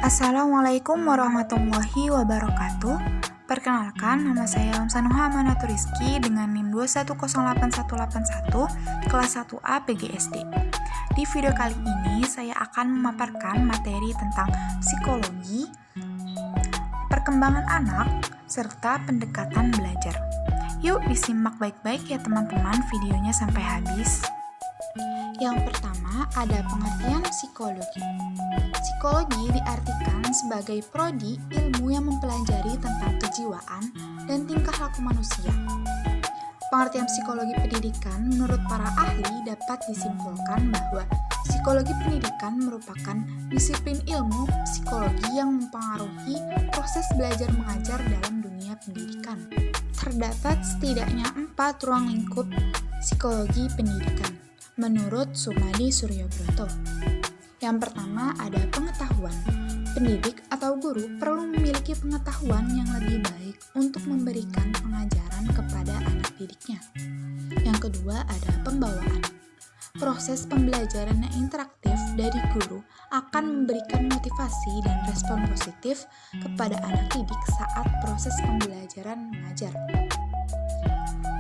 Assalamualaikum warahmatullahi wabarakatuh. Perkenalkan, nama saya Amsanuha Amanatu Rizky dengan NIM 2108181 kelas 1A PGSD. Di video kali ini saya akan memaparkan materi tentang psikologi, perkembangan anak, serta pendekatan belajar. Yuk disimak baik-baik ya teman-teman videonya sampai habis. Yang pertama ada pengertian psikologi. Psikologi diartikan sebagai prodi ilmu yang mempelajari tentang kejiwaan dan tingkah laku manusia. Pengertian psikologi pendidikan menurut para ahli dapat disimpulkan bahwa psikologi pendidikan merupakan disiplin ilmu psikologi yang mempengaruhi proses belajar mengajar dalam dunia pendidikan. Terdapat setidaknya 4 ruang lingkup psikologi pendidikan menurut Sumadi Suryobroto. Yang pertama ada pengetahuan. Pendidik atau guru perlu memiliki pengetahuan yang lebih baik untuk memberikan pengajaran kepada anak didiknya. Yang kedua ada pembawaan. Proses pembelajaran yang interaktif dari guru akan memberikan motivasi dan respon positif kepada anak didik saat proses pembelajaran mengajar.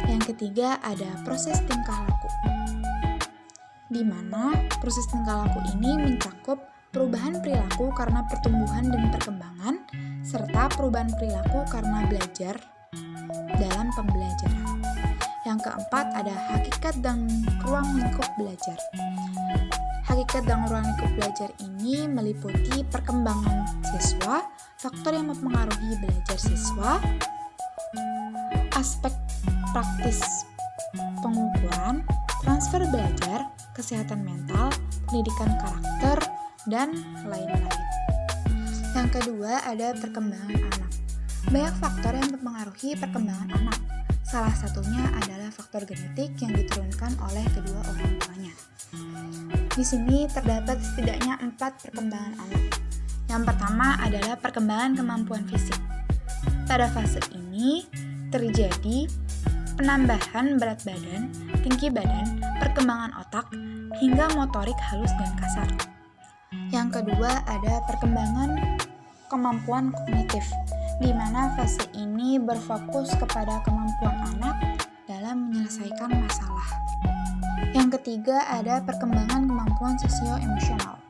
Yang ketiga ada proses tingkah laku, di mana proses tingkah laku ini mencakup perubahan perilaku karena pertumbuhan dan perkembangan, serta perubahan perilaku karena belajar dalam pembelajaran. Yang keempat ada hakikat dan ruang lingkup belajar. Hakikat dan ruang lingkup belajar ini meliputi perkembangan siswa, faktor yang mempengaruhi belajar siswa, aspek praktis pengukuran, transfer belajar, kesehatan mental, pendidikan karakter, dan lain-lain. Yang kedua ada perkembangan anak. Banyak faktor yang mempengaruhi perkembangan anak. Salah satunya adalah faktor genetik yang diturunkan oleh kedua orang tuanya. Di sini terdapat setidaknya 4 perkembangan anak. Yang pertama adalah perkembangan kemampuan fisik. Pada fase ini terjadi penambahan berat badan, tinggi badan, perkembangan otak, hingga motorik halus dan kasar. Yang kedua ada perkembangan kemampuan kognitif, di mana fase ini berfokus kepada kemampuan anak dalam menyelesaikan masalah. Yang ketiga ada perkembangan kemampuan sosio-emosional.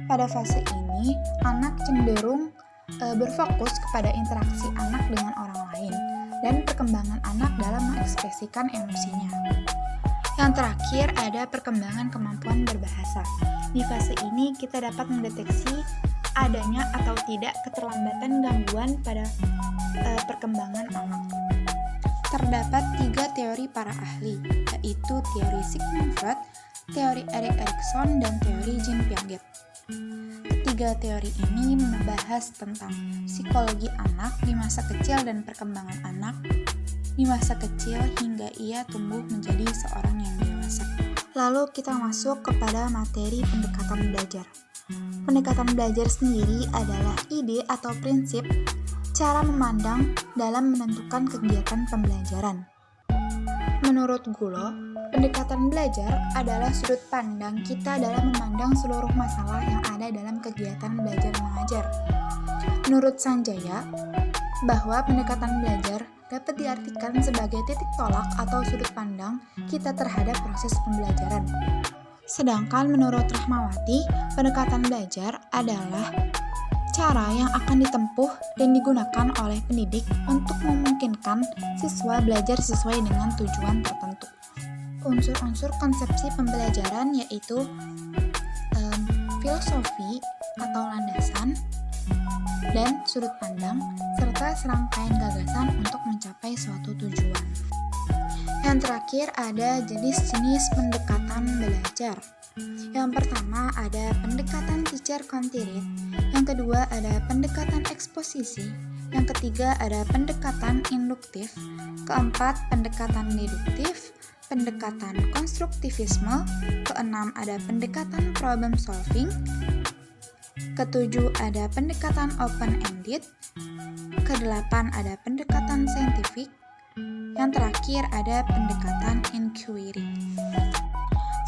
Pada fase ini, anak cenderung berfokus kepada interaksi anak dengan orang lain dan perkembangan anak dalam mengekspresikan emosinya. Yang terakhir ada perkembangan kemampuan berbahasa. Di fase ini kita dapat mendeteksi adanya atau tidak keterlambatan gangguan pada perkembangan anak. Terdapat 3 teori para ahli, yaitu teori Sigmund Freud, teori Erik Erikson, dan teori Jean Piaget. Ketiga teori ini membahas tentang psikologi anak di masa kecil dan perkembangan anak di masa kecil hingga ia tumbuh menjadi seorang yang dewasa. Lalu kita masuk kepada materi pendekatan belajar. Pendekatan belajar sendiri adalah ide atau prinsip cara memandang dalam menentukan kegiatan pembelajaran. Menurut Gulo, pendekatan belajar adalah sudut pandang kita dalam memandang seluruh masalah yang ada dalam kegiatan belajar mengajar. Menurut Sanjaya, bahwa pendekatan belajar dapat diartikan sebagai titik tolak atau sudut pandang kita terhadap proses pembelajaran. Sedangkan menurut Rahmawati, pendekatan belajar adalah cara yang akan ditempuh dan digunakan oleh pendidik untuk memungkinkan siswa belajar sesuai dengan tujuan tertentu. Unsur-unsur konsepsi pembelajaran yaitu filosofi atau landasan dan sudut pandang, serta serangkaian gagasan untuk mencapai suatu tujuan. Yang terakhir ada jenis-jenis pendekatan belajar. Yang pertama ada pendekatan teacher-content, yang kedua ada pendekatan eksposisi, yang ketiga ada pendekatan induktif, keempat pendekatan deduktif, pendekatan konstruktivisme, keenam ada pendekatan problem solving, ketujuh ada pendekatan open-ended, kedelapan ada pendekatan saintifik, yang terakhir ada pendekatan inquiry.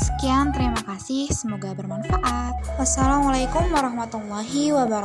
Sekian, terima kasih, semoga bermanfaat. Wassalamualaikum warahmatullahi wabarakatuh.